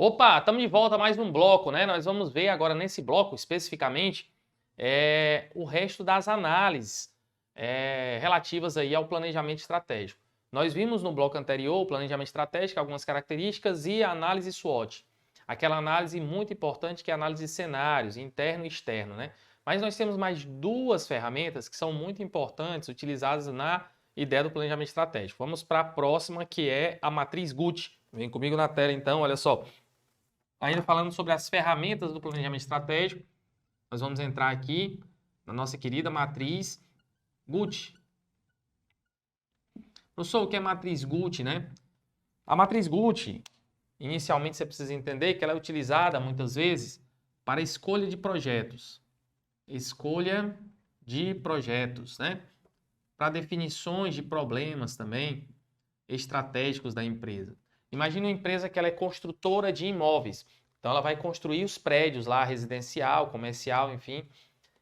Opa, estamos de volta a mais um bloco, né? Nós vamos ver agora nesse bloco, especificamente, o resto das análises relativas aí ao planejamento estratégico. Nós vimos no bloco anterior o planejamento estratégico, algumas características e a análise SWOT. Aquela análise muito importante que é a análise de cenários, interno e externo, né? Mas nós temos mais duas ferramentas que são muito importantes, utilizadas na ideia do planejamento estratégico. Vamos para a próxima, que é a matriz Gucci. Vem comigo na tela então, olha só. Ainda falando sobre as ferramentas do planejamento estratégico, nós vamos entrar aqui na nossa querida matriz Gucci. Professor, o que é matriz Gucci, né? A matriz Gucci, inicialmente você precisa entender que ela é utilizada muitas vezes para escolha de projetos. Escolha de projetos, né? Para definições de problemas também estratégicos da empresa. Imagina uma empresa que ela é construtora de imóveis. Então ela vai construir os prédios lá, residencial, comercial, enfim.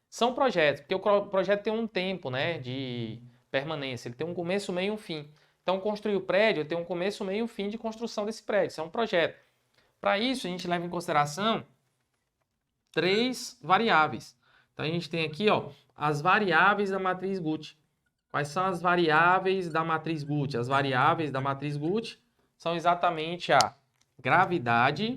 São projetos, porque o projeto tem um tempo, né, de permanência. Ele tem um começo, meio e um fim. Então construir o prédio tem um começo, meio e um fim de construção desse prédio. Isso é um projeto. Para isso a gente leva em consideração três variáveis. Então a gente tem aqui, ó, as variáveis da matriz Gucci. Quais são as variáveis da matriz Gucci? As variáveis da matriz Gucci são exatamente a gravidade,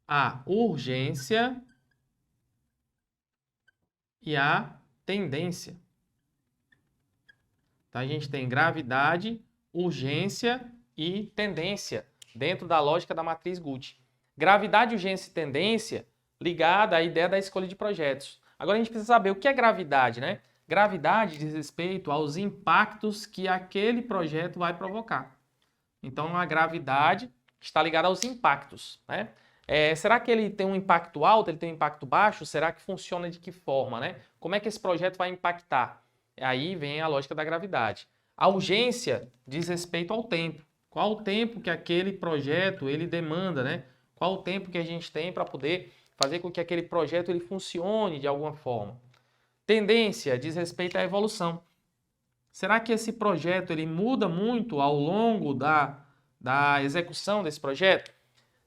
a urgência e a tendência. Então, a gente tem gravidade, urgência e tendência dentro da lógica da matriz Gucci. Gravidade, urgência e tendência ligada à ideia da escolha de projetos. Agora, a gente precisa saber o que é gravidade, né? Gravidade diz respeito aos impactos que aquele projeto vai provocar. Então, a gravidade está ligada aos impactos, né? Será que ele tem um impacto alto, ele tem um impacto baixo? Será que funciona de que forma, né? Como é que esse projeto vai impactar? Aí vem a lógica da gravidade. A urgência diz respeito ao tempo. Qual o tempo que aquele projeto ele demanda, né? Qual o tempo que a gente tem para poder fazer com que aquele projeto ele funcione de alguma forma? Tendência diz respeito à evolução. Será que esse projeto ele muda muito ao longo da execução desse projeto?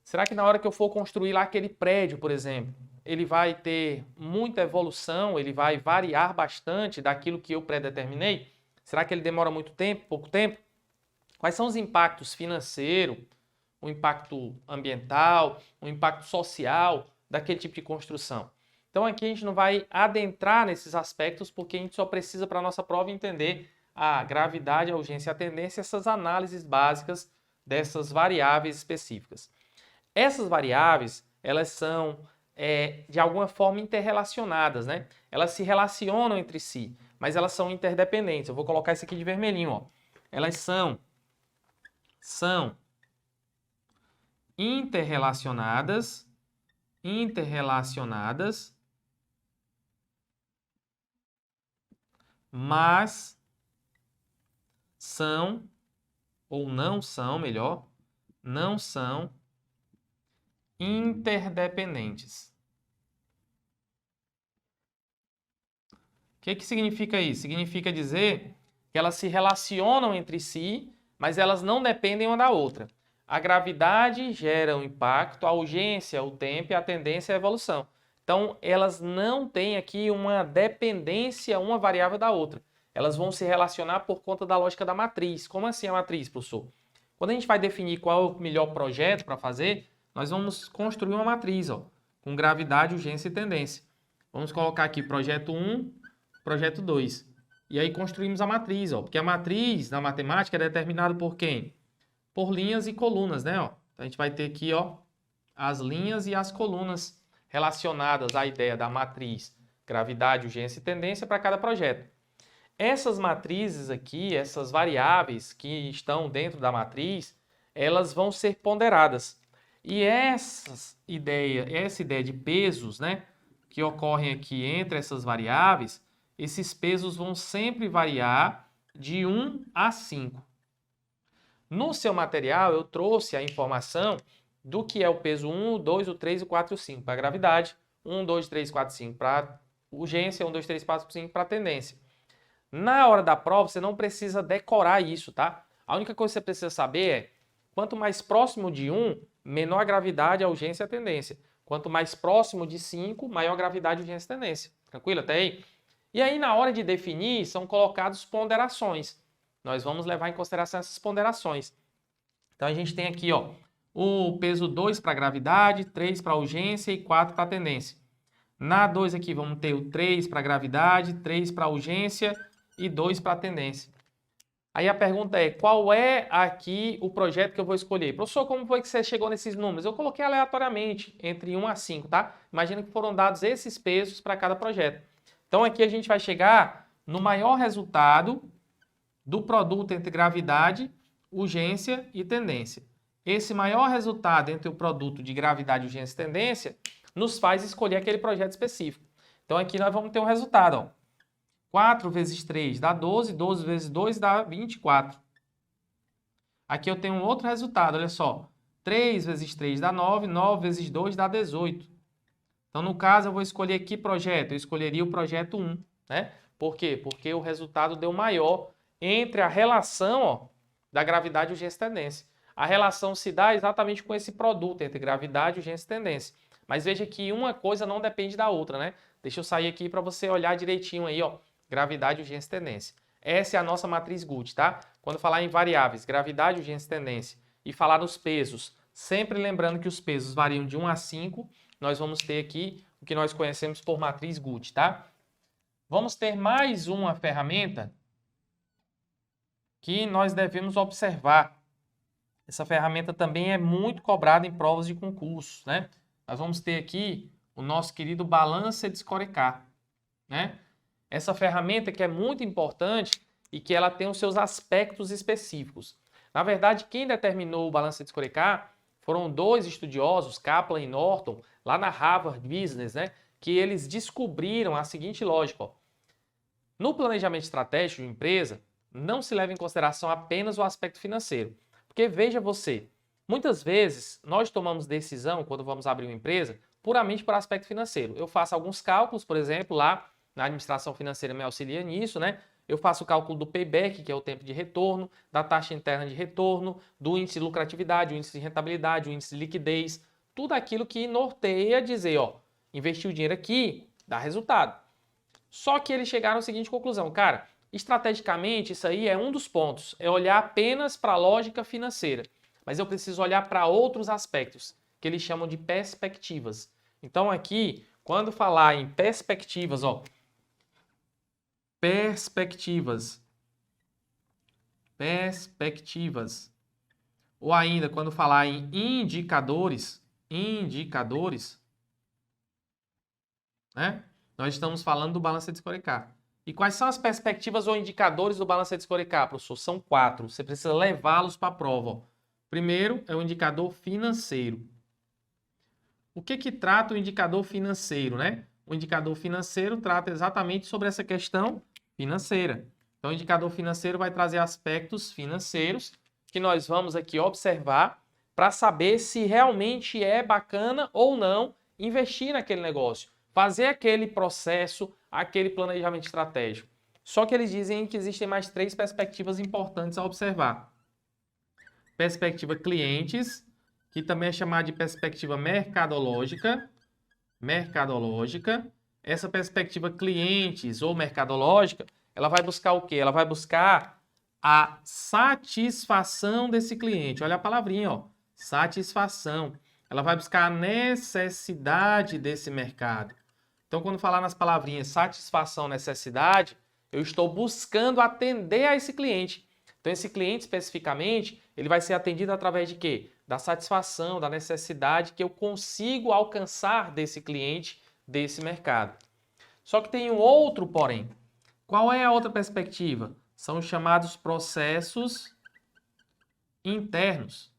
Será que na hora que eu for construir lá aquele prédio, por exemplo, ele vai ter muita evolução, ele vai variar bastante daquilo que eu predeterminei? Será que ele demora muito tempo, pouco tempo? Quais são os impactos financeiros, o impacto ambiental, o impacto social daquele tipo de construção? Então aqui a gente não vai adentrar nesses aspectos porque a gente só precisa para a nossa prova entender a gravidade, a urgência e a tendência, essas análises básicas dessas variáveis específicas. Essas variáveis, elas são de alguma forma interrelacionadas, né? Elas se relacionam entre si, mas elas são interdependentes. Eu vou colocar isso aqui de vermelhinho, ó. Elas são interrelacionadas, mas são, ou não são, melhor, não são interdependentes. O que significa isso? Significa dizer que elas se relacionam entre si, mas elas não dependem uma da outra. A gravidade gera um impacto, a urgência, o tempo e a tendência é a evolução. Então, elas não têm aqui uma dependência uma variável da outra. Elas vão se relacionar por conta da lógica da matriz. Como assim a matriz, professor? Quando a gente vai definir qual é o melhor projeto para fazer, nós vamos construir uma matriz, ó, com gravidade, urgência e tendência. Vamos colocar aqui projeto 1, projeto 2. E aí construímos a matriz, ó, porque a matriz na matemática é determinada por quem? Por linhas e colunas, né? Ó. Então a gente vai ter aqui, ó, as linhas e as colunas relacionadas à ideia da matriz gravidade, urgência e tendência para cada projeto. Essas matrizes aqui, essas variáveis que estão dentro da matriz, elas vão ser ponderadas. E essa ideia de pesos, né, que ocorrem aqui entre essas variáveis, esses pesos vão sempre variar de 1 a 5. No seu material, eu trouxe a informação do que é o peso 1, o 2, o 3, o 4 e o 5 para a gravidade, 1, 2, 3, 4, 5 para urgência, 1, 2, 3, 4, 5 para tendência. Na hora da prova, você não precisa decorar isso, tá? A única coisa que você precisa saber é Quanto mais próximo de 1, menor a gravidade, a urgência e a tendência. Quanto mais próximo de 5, maior a gravidade, a urgência e a tendência. Tranquilo até aí? E aí, na hora de definir, são colocadas ponderações. Nós vamos levar em consideração essas ponderações. Então, a gente tem aqui, ó, o peso 2 para a gravidade, 3 para a urgência e 4 para a tendência. Na 2 aqui, vamos ter o 3 para a gravidade, 3 para a urgência e 2 para a tendência. Aí a pergunta é, qual é aqui o projeto que eu vou escolher? Professor, como foi que você chegou nesses números? Eu coloquei aleatoriamente, entre 1 a 5, tá? Imagina que foram dados esses pesos para cada projeto. Então aqui a gente vai chegar no maior resultado do produto entre gravidade, urgência e tendência. Esse maior resultado entre o produto de gravidade, urgência e tendência nos faz escolher aquele projeto específico. Então aqui nós vamos ter um resultado, ó. 4 vezes 3 dá 12, 12 vezes 2 dá 24. Aqui eu tenho um outro resultado, olha só. 3 vezes 3 dá 9, 9 vezes 2 dá 18. Então, no caso, eu vou escolher que projeto? Eu escolheria o projeto 1, né? Por quê? Porque o resultado deu maior entre a relação, ó, da gravidade, urgência e tendência. A relação se dá exatamente com esse produto entre gravidade, urgência e tendência. Mas veja que uma coisa não depende da outra, né? Deixa eu sair aqui para você olhar direitinho aí, ó. Gravidade, urgência e tendência. Essa é a nossa matriz Guth, tá? Quando falar em variáveis, gravidade, urgência e tendência, e falar nos pesos, sempre lembrando que os pesos variam de 1 a 5, nós vamos ter aqui o que nós conhecemos por matriz Guth, tá? Vamos ter mais uma ferramenta que nós devemos observar. Essa ferramenta também é muito cobrada em provas de concurso, né? Nós vamos ter aqui o nosso querido balança de Scorecard, né? Essa ferramenta que é muito importante e que ela tem os seus aspectos específicos. Na verdade, quem determinou o balança de Scorecard foram dois estudiosos, Kaplan e Norton, lá na Harvard Business, né? Que eles descobriram a seguinte lógica, ó. No planejamento estratégico de empresa, não se leva em consideração apenas o aspecto financeiro. Porque veja você, muitas vezes nós tomamos decisão quando vamos abrir uma empresa puramente por aspecto financeiro. Eu faço alguns cálculos, por exemplo, lá na administração financeira me auxilia nisso, né? Eu faço o cálculo do payback, que é o tempo de retorno, da taxa interna de retorno, do índice de lucratividade, o índice de rentabilidade, o índice de liquidez, tudo aquilo que norteia dizer, ó, investir o dinheiro aqui dá resultado. Só que eles chegaram à seguinte conclusão, cara, estrategicamente isso aí é um dos pontos, é olhar apenas para a lógica financeira, mas eu preciso olhar para outros aspectos, que eles chamam de perspectivas. Então aqui, quando falar em perspectivas, ó, perspectivas. Ou ainda, quando falar em indicadores, né? Nós estamos falando do balança de Scorecard. E quais são as perspectivas ou indicadores do balança de Scorecard, professor? São 4. Você precisa levá-los para a prova, ó. Primeiro é o indicador financeiro. O que trata o indicador financeiro, né? O indicador financeiro trata exatamente sobre essa questão financeira. Então, o indicador financeiro vai trazer aspectos financeiros que nós vamos aqui observar para saber se realmente é bacana ou não investir naquele negócio, fazer aquele processo, aquele planejamento estratégico. Só que eles dizem que existem mais 3 perspectivas importantes a observar. Perspectiva clientes, que também é chamada de perspectiva mercadológica. Essa perspectiva clientes ou mercadológica, ela vai buscar o quê? Ela vai buscar a satisfação desse cliente. Olha a palavrinha, ó, satisfação. Ela vai buscar a necessidade desse mercado. Então, quando falar nas palavrinhas satisfação, necessidade, eu estou buscando atender a esse cliente. Então, esse cliente, especificamente, ele vai ser atendido através de quê? Da satisfação, da necessidade que eu consigo alcançar desse cliente, desse mercado. Só que tem um outro porém. Qual é a outra perspectiva? São os chamados processos internos.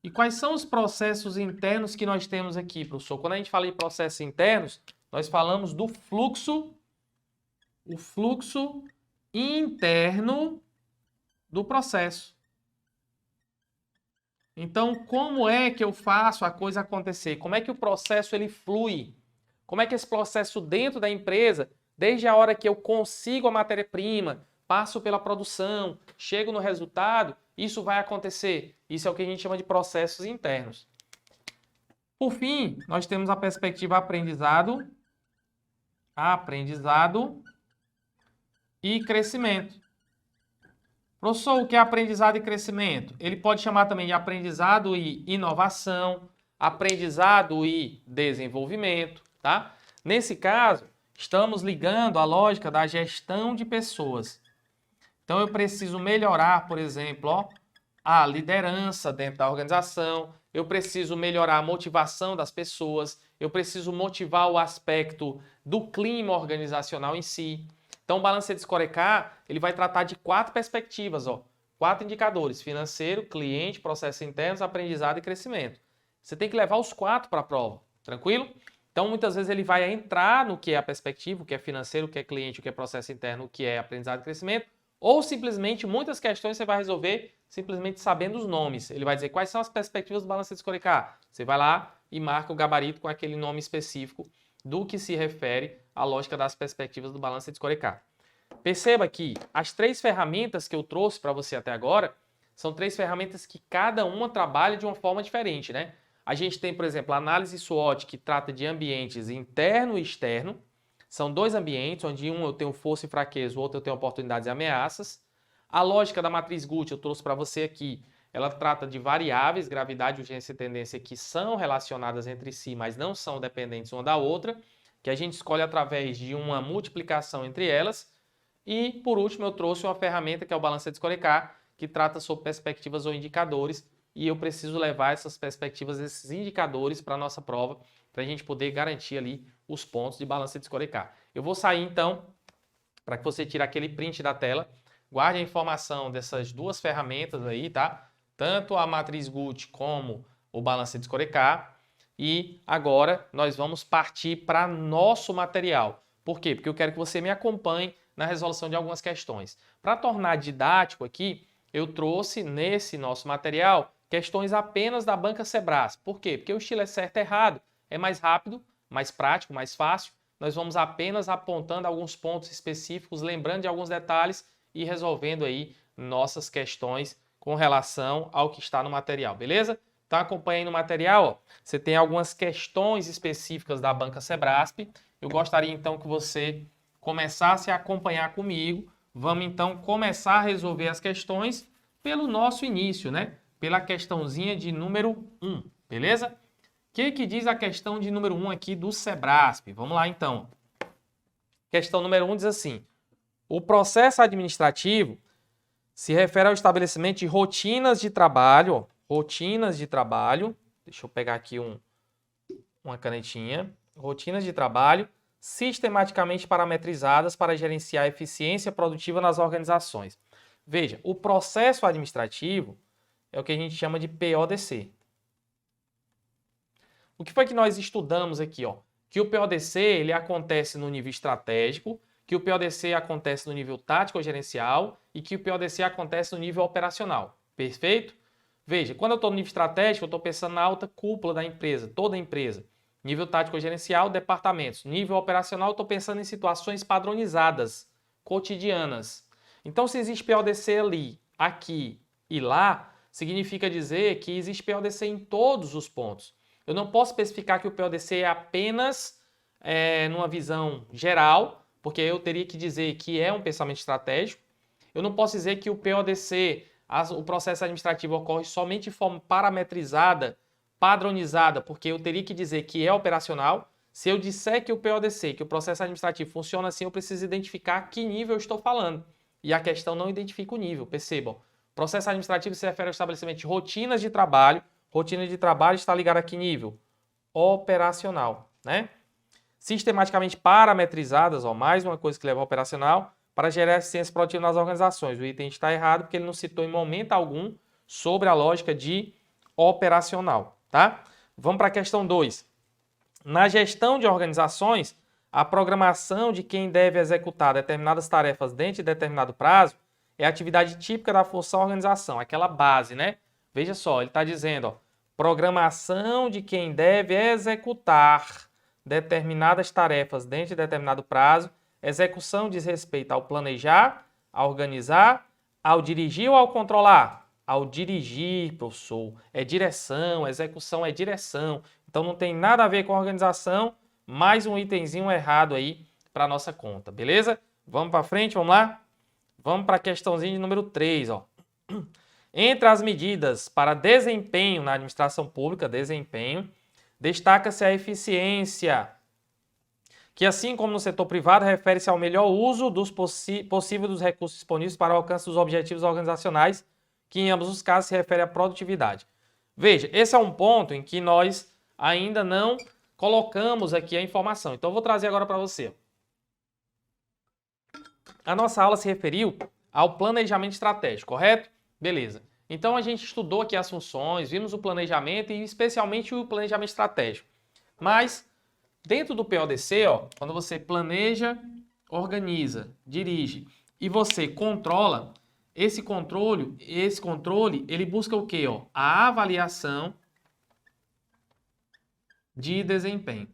E quais são os processos internos que nós temos aqui, professor? Quando a gente fala em processos internos, nós falamos do fluxo, o fluxo interno do processo. Então, como é que eu faço a coisa acontecer? Como é que o processo ele flui? Como é que esse processo dentro da empresa, desde a hora que eu consigo a matéria-prima, passo pela produção, chego no resultado, isso vai acontecer. Isso é o que a gente chama de processos internos. Por fim, nós temos a perspectiva aprendizado e crescimento. Professor, o que é aprendizado e crescimento? Ele pode chamar também de aprendizado e inovação, aprendizado e desenvolvimento, tá? Nesse caso, estamos ligando a lógica da gestão de pessoas. Então, eu preciso melhorar, por exemplo, ó, a liderança dentro da organização, eu preciso melhorar a motivação das pessoas, eu preciso motivar o aspecto do clima organizacional em si. Então, o Balancete Scorecard, ele vai tratar de 4 perspectivas, ó, 4 indicadores: financeiro, cliente, processos internos, aprendizado e crescimento. Você tem que levar os 4 para a prova, tranquilo? Então, muitas vezes ele vai entrar no que é a perspectiva, o que é financeiro, o que é cliente, o que é processo interno, o que é aprendizado e crescimento, ou simplesmente, muitas questões você vai resolver simplesmente sabendo os nomes. Ele vai dizer quais são as perspectivas do Balancete Scorecard. Você vai lá e marca o gabarito com aquele nome específico do que se refere à lógica das perspectivas do Balancete Scorecard. Perceba que as 3 ferramentas que eu trouxe para você até agora são 3 ferramentas que cada uma trabalha de uma forma diferente, né? A gente tem, por exemplo, a análise SWOT, que trata de ambientes interno e externo. São 2 ambientes, onde um eu tenho força e fraqueza, o outro eu tenho oportunidades e ameaças. A lógica da matriz Gucci eu trouxe para você aqui. Ela trata de variáveis, gravidade, urgência e tendência, que são relacionadas entre si, mas não são dependentes uma da outra, que a gente escolhe através de uma multiplicação entre elas. E, por último, eu trouxe uma ferramenta que é o Balancete Scorecard, que trata sobre perspectivas ou indicadores, e eu preciso levar essas perspectivas, esses indicadores para a nossa prova, para a gente poder garantir ali os pontos de Balancete Scorecard. Eu vou sair, então, para que você tire aquele print da tela, guarde a informação dessas 2 ferramentas aí, tá? Tanto a matriz Gucci como o Balancete Scorecard. E agora nós vamos partir para nosso material. Por quê? Porque eu quero que você me acompanhe na resolução de algumas questões. Para tornar didático aqui, eu trouxe nesse nosso material questões apenas da banca Sebrasp. Por quê? Porque o estilo é certo e errado. É mais rápido, mais prático, mais fácil. Nós vamos apenas apontando alguns pontos específicos, lembrando de alguns detalhes e resolvendo aí nossas questões com relação ao que está no material, beleza? Então acompanha aí no material, ó. Você tem algumas questões específicas da banca Sebrasp. Eu gostaria então que você começasse a acompanhar comigo. Vamos então começar a resolver as questões pelo nosso início, né? Pela questãozinha de número 1, beleza? O que diz a questão de número 1 aqui do Sebrasp? Vamos lá então. Questão número 1 diz assim: o processo administrativo se refere ao estabelecimento de rotinas de trabalho, deixa eu pegar aqui uma canetinha, rotinas de trabalho sistematicamente parametrizadas para gerenciar a eficiência produtiva nas organizações. Veja, o processo administrativo é o que a gente chama de PODC. O que foi que nós estudamos aqui, ó? Que o PODC ele acontece no nível estratégico, que o PODC acontece no nível tático ou gerencial e que o PODC acontece no nível operacional. Perfeito? Veja, quando eu estou no nível estratégico, eu estou pensando na alta cúpula da empresa, toda a empresa. Nível tático ou gerencial, departamentos. Nível operacional, eu estou pensando em situações padronizadas, cotidianas. Então, se existe PODC ali, aqui e lá, significa dizer que existe PODC em todos os pontos. Eu não posso especificar que o PODC é apenas numa visão geral, porque eu teria que dizer que é um pensamento estratégico. Eu não posso dizer que o PODC, o processo administrativo, ocorre somente de forma parametrizada, padronizada, porque eu teria que dizer que é operacional. Se eu disser que o PODC, que o processo administrativo funciona assim, eu preciso identificar que nível eu estou falando. E a questão não identifica o nível, percebam. Processo administrativo se refere ao estabelecimento de rotinas de trabalho. Rotina de trabalho está ligada a que nível? Operacional, né? Sistematicamente parametrizadas, ó, mais uma coisa que leva ao operacional, para gerar eficiência produtiva nas organizações. O item está errado porque ele não citou em momento algum sobre a lógica de operacional, tá? Vamos para a questão 2. Na gestão de organizações, a programação de quem deve executar determinadas tarefas dentro de determinado prazo é a atividade típica da função organização, aquela base, né? Veja só, ele está dizendo, ó, programação de quem deve executar determinadas tarefas dentro de determinado prazo. Execução diz respeito ao planejar, ao organizar, ao dirigir ou ao controlar? ao dirigir, professor. É direção, execução é direção. Então não tem nada a ver com organização. Mais um itemzinho errado aí para nossa conta, beleza? Vamos para frente, vamos lá? Vamos para a questãozinha de número 3, ó. Entre as medidas para desempenho na administração pública, destaca-se a eficiência, que assim como no setor privado, refere-se ao melhor uso possível dos recursos disponíveis para o alcance dos objetivos organizacionais, que em ambos os casos se refere à produtividade. Veja, esse é um ponto em que nós ainda não colocamos aqui a informação. Então, eu vou trazer agora para você. A nossa aula se referiu ao planejamento estratégico, correto? Beleza. Então, a gente estudou aqui as funções, vimos o planejamento e especialmente o planejamento estratégico. Mas, dentro do PODC, ó, quando você planeja, organiza, dirige e você controla, esse controle, ele busca o quê? Ó? A avaliação de desempenho.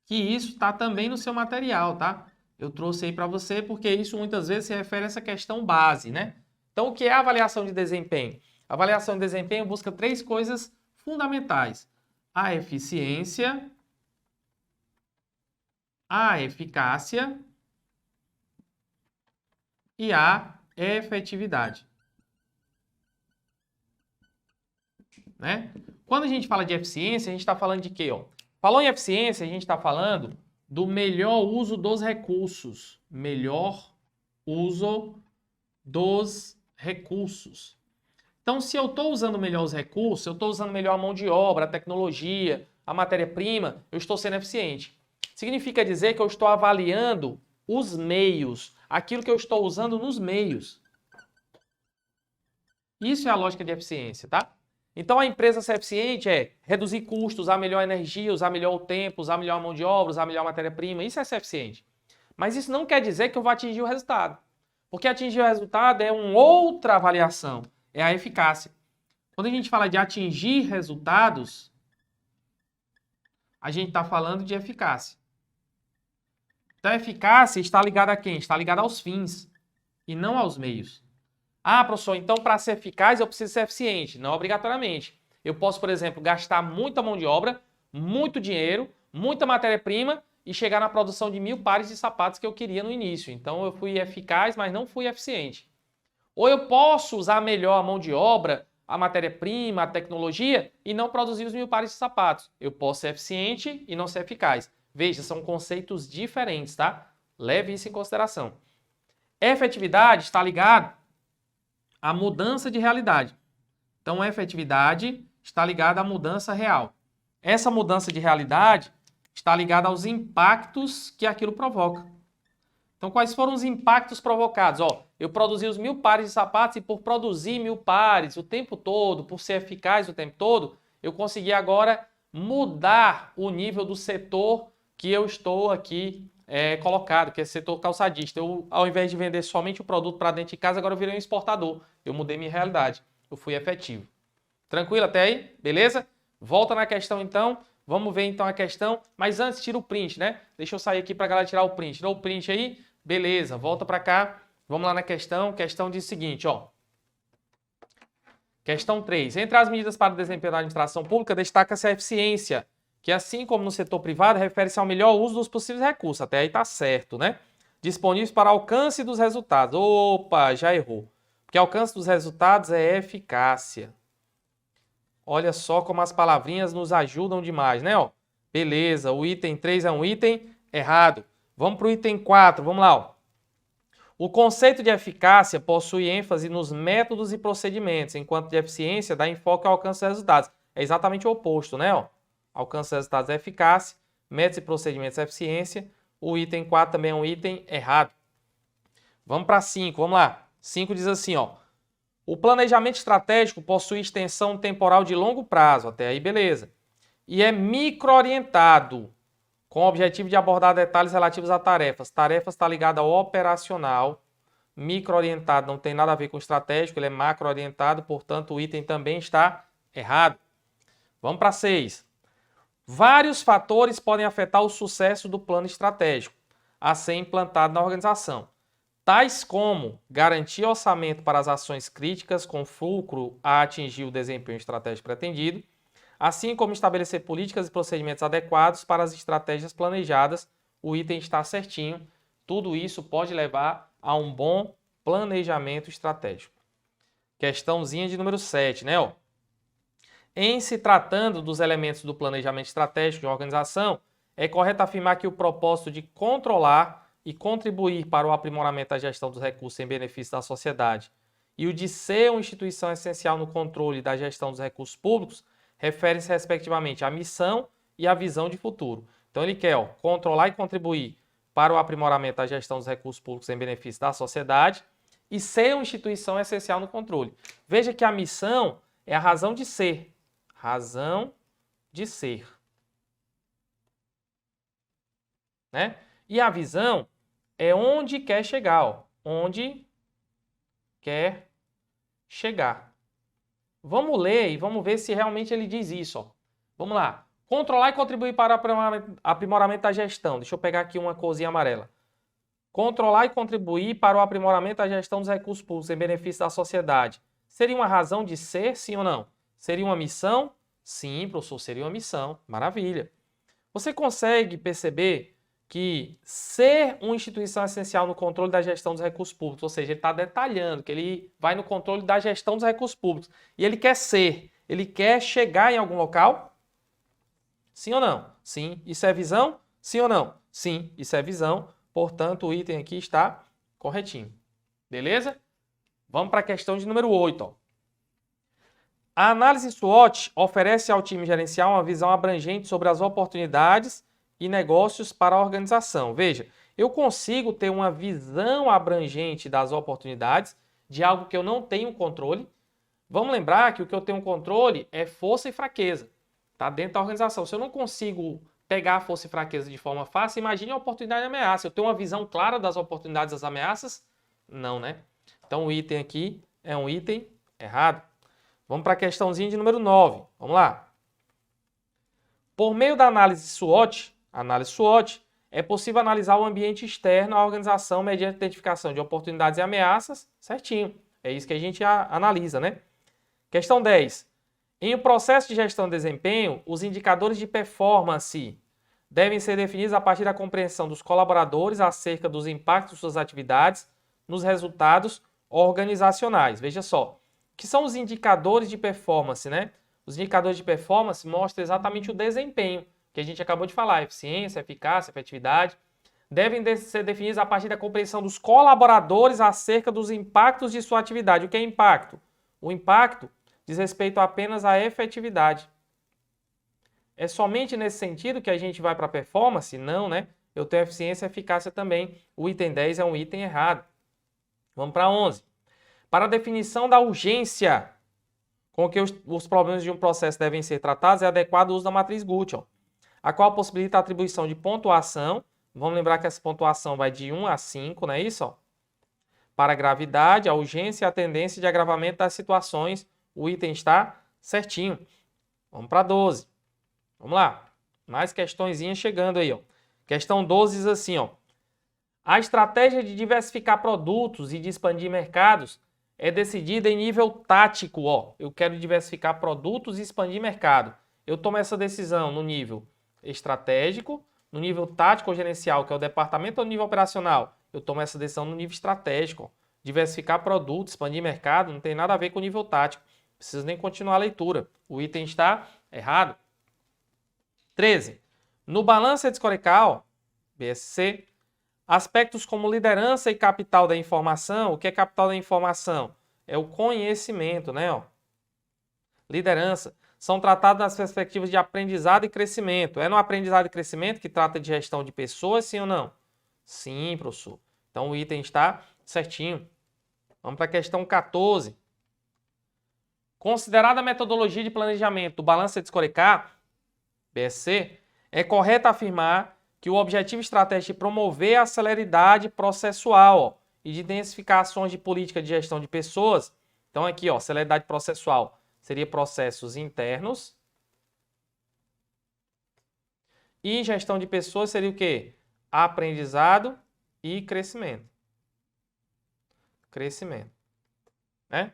Que isso está também no seu material, tá? Eu trouxe aí para você porque isso muitas vezes se refere a essa questão base, né? Então, o que é a avaliação de desempenho? A avaliação de desempenho busca 3 coisas fundamentais: a eficiência, a eficácia e a efetividade. Né? Quando a gente fala de eficiência, a gente está falando de quê? Ó? Falou em eficiência, a gente está falando do melhor uso dos recursos. Melhor uso dos recursos. Então, se eu estou usando melhor os recursos, eu estou usando melhor a mão de obra, a tecnologia, a matéria-prima, eu estou sendo eficiente. Significa dizer que eu estou avaliando os meios, aquilo que eu estou usando nos meios. Isso é a lógica de eficiência, tá? Então, a empresa ser eficiente é reduzir custos, usar melhor energia, usar melhor o tempo, usar melhor a mão de obra, usar melhor a matéria-prima. Isso é ser eficiente. Mas isso não quer dizer que eu vou atingir o resultado. Porque atingir o resultado é uma outra avaliação, é a eficácia. Quando a gente fala de atingir resultados, a gente está falando de eficácia. Então, a eficácia está ligada a quem? Está ligada aos fins e não aos meios. Ah, professor, então para ser eficaz eu preciso ser eficiente. Não obrigatoriamente. Eu posso, por exemplo, gastar muita mão de obra, muito dinheiro, muita matéria-prima e chegar na produção de 1000 pares de sapatos que eu queria no início. Então eu fui eficaz, mas não fui eficiente. Ou eu posso usar melhor a mão de obra, a matéria-prima, a tecnologia e não produzir os 1000 pares de sapatos. Eu posso ser eficiente e não ser eficaz. Veja, são conceitos diferentes, tá? Leve isso em consideração. Efetividade está ligado à mudança de realidade. Então, a efetividade está ligada à mudança real. Essa mudança de realidade está ligada aos impactos que aquilo provoca. Então, quais foram os impactos provocados? Ó, eu produzi os 1000 pares de sapatos e por produzir 1000 pares o tempo todo, por ser eficaz o tempo todo, eu consegui agora mudar o nível do setor que eu estou aqui colocado, que é o setor calçadista. Eu, ao invés de vender somente o produto para dentro de casa, agora eu virei um exportador. Eu mudei minha realidade. Eu fui efetivo. Tranquilo até aí? Beleza? Volta na questão então. Vamos ver então a questão. Mas antes, tira o print, né? Deixa eu sair aqui para a galera tirar o print. Tirou o print aí? Beleza. Volta para cá. Vamos lá na questão. Questão diz o seguinte, ó. Questão 3. Entre as medidas para o desempenho da administração pública, destaca-se a eficiência, que assim como no setor privado, refere-se ao melhor uso dos possíveis recursos. Até aí tá certo, né? Disponíveis para alcance dos resultados. Opa, já errou. Porque alcance dos resultados é eficácia. Olha só como as palavrinhas nos ajudam demais, né? Ó, beleza, o item 3 é um item errado. Vamos para o item 4, vamos lá. Ó. O conceito de eficácia possui ênfase nos métodos e procedimentos, enquanto de eficiência dá enfoque ao alcance dos resultados. É exatamente o oposto, né? Ó. Alcance dos resultados é eficácia, métodos e procedimentos é eficiência. O item 4 também é um item errado. Vamos para 5, vamos lá. 5 diz assim, ó. O planejamento estratégico possui extensão temporal de longo prazo, até aí beleza. E é micro-orientado, com o objetivo de abordar detalhes relativos a tarefas. Tarefas está ligada ao operacional. Micro-orientado não tem nada a ver com estratégico, ele é macro-orientado, portanto o item também está errado. Vamos para 6. Vários fatores podem afetar o sucesso do plano estratégico a ser implantado na organização. tais como garantir orçamento para as ações críticas com fulcro a atingir o desempenho estratégico pretendido, assim como estabelecer políticas e procedimentos adequados para as estratégias planejadas. O item está certinho. Tudo isso pode levar a um bom planejamento estratégico. Questãozinha de número 7, né? Ó. Em se tratando dos elementos do planejamento estratégico de uma organização, é correto afirmar que o propósito de controlar e contribuir para o aprimoramento da gestão dos recursos em benefício da sociedade e o de ser uma instituição essencial no controle da gestão dos recursos públicos refere-se respectivamente à missão e à visão de futuro. Então ele quer controlar e contribuir para o aprimoramento da gestão dos recursos públicos em benefício da sociedade e ser uma instituição essencial no controle. Veja que a missão é a razão de ser. Razão de ser. Né? E a visão é onde quer chegar. Ó. Onde quer chegar. Vamos ler e vamos ver se realmente ele diz isso. Ó. Vamos lá. Controlar e contribuir para o aprimoramento da gestão. Deixa eu pegar aqui uma corzinha amarela. Controlar e contribuir para o aprimoramento da gestão dos recursos públicos em benefício da sociedade. Seria uma razão de ser, sim ou não? Seria uma missão? Sim, professor, seria uma missão. Maravilha. Você consegue perceber que ser uma instituição essencial no controle da gestão dos recursos públicos, ou seja, ele está detalhando que ele vai no controle da gestão dos recursos públicos. E ele quer ser, ele quer chegar em algum local? Sim ou não? Sim. Isso é visão? Sim ou não? Sim, isso é visão. Portanto, o item aqui está corretinho. Beleza? Vamos para a questão de número 8. Ó. A análise SWOT oferece ao time gerencial uma visão abrangente sobre as oportunidades e negócios para a organização. Veja, eu consigo ter uma visão abrangente das oportunidades de algo que eu não tenho controle. Vamos lembrar que o que eu tenho controle é força e fraqueza. Está dentro da organização. Se eu não consigo pegar a força e fraqueza de forma fácil, imagine a oportunidade e ameaça. Eu tenho uma visão clara das oportunidades e das ameaças? Não, né? Então o item aqui é um item errado. Vamos para a questãozinha de número 9. Vamos lá. Por meio da análise SWOT, é possível analisar o ambiente externo à organização mediante identificação de oportunidades e ameaças. Certinho. É isso que a gente analisa, né? Questão 10. Em um processo de gestão de desempenho, os indicadores de performance devem ser definidos a partir da compreensão dos colaboradores acerca dos impactos de suas atividades nos resultados organizacionais. Veja só, o que são os indicadores de performance, né? Os indicadores de performance mostram exatamente o desempenho, que a gente acabou de falar, eficiência, eficácia, efetividade. Devem ser definidos a partir da compreensão dos colaboradores acerca dos impactos de sua atividade. O que é impacto? O impacto diz respeito apenas à efetividade. É somente nesse sentido que a gente vai para a performance? Não, né? Eu tenho eficiência e eficácia também. O item 10 é um item errado. Vamos para 11. Para a definição da urgência com que os problemas de um processo devem ser tratados, é adequado o uso da matriz Guth, a qual possibilita a atribuição de pontuação. Vamos lembrar que essa pontuação vai de 1 a 5, não é isso? Ó? Para a gravidade, a urgência e a tendência de agravamento das situações. O item está certinho. Vamos para 12. Vamos lá. Mais questõezinhas chegando aí. Ó. Questão 12 diz assim. Ó. A estratégia de diversificar produtos e de expandir mercados é decidida em nível tático. Ó. Eu quero diversificar produtos e expandir mercado. Eu tomo essa decisão no nível estratégico, no nível tático ou gerencial, que é o departamento, ou no nível operacional. Eu tomo essa decisão no nível estratégico. Ó. Diversificar produtos, expandir mercado, não tem nada a ver com o nível tático. Não preciso nem continuar a leitura. O item está errado. 13. No balanço Edescorcal, BSC, aspectos como liderança e capital da informação. O que é capital da informação? É o conhecimento, né? Ó. Liderança. São tratados nas perspectivas de aprendizado e crescimento. É no aprendizado e crescimento que trata de gestão de pessoas, sim ou não? Sim, professor. Então o item está certinho. Vamos para a questão 14. Considerada a metodologia de planejamento do balanço Edescorcal, BSC, é correto afirmar que o objetivo estratégico é promover a celeridade processual e de intensificar ações de política de gestão de pessoas. Então aqui, ó, celeridade processual seria processos internos e gestão de pessoas seria o quê? Aprendizado e crescimento. crescimento. Né?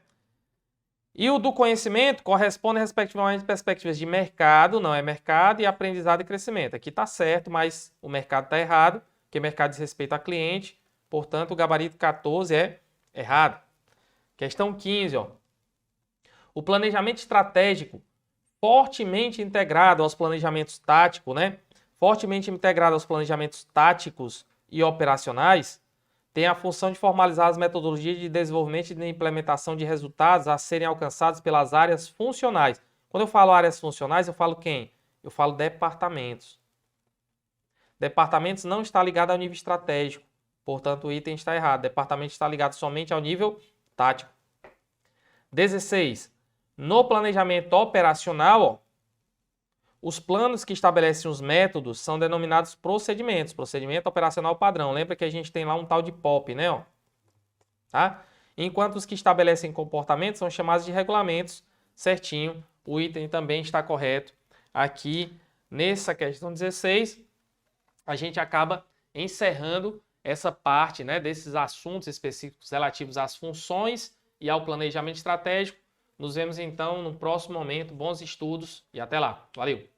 E o do conhecimento corresponde respectivamente a perspectivas de mercado, não é mercado, e aprendizado e crescimento. Aqui está certo, mas o mercado está errado, porque mercado diz respeito a cliente, portanto o gabarito 14 é errado. Questão 15, ó. O planejamento estratégico fortemente integrado aos planejamentos táticos, né? Fortemente integrado aos planejamentos táticos e operacionais, tem a função de formalizar as metodologias de desenvolvimento e de implementação de resultados a serem alcançados pelas áreas funcionais. Quando eu falo áreas funcionais, eu falo quem? Eu falo departamentos. Departamentos não está ligado ao nível estratégico, portanto o item está errado. Departamento está ligado somente ao nível tático. 16. No planejamento operacional, ó, os planos que estabelecem os métodos são denominados procedimentos. Procedimento operacional padrão. Lembra que a gente tem lá um tal de POP, né? Ó? Tá? Enquanto os que estabelecem comportamentos são chamados de regulamentos. Certinho. O item também está correto. Aqui, nessa questão 16, a gente acaba encerrando essa parte, né, desses assuntos específicos relativos às funções e ao planejamento estratégico. Nos vemos então no próximo momento. Bons estudos e até lá. Valeu!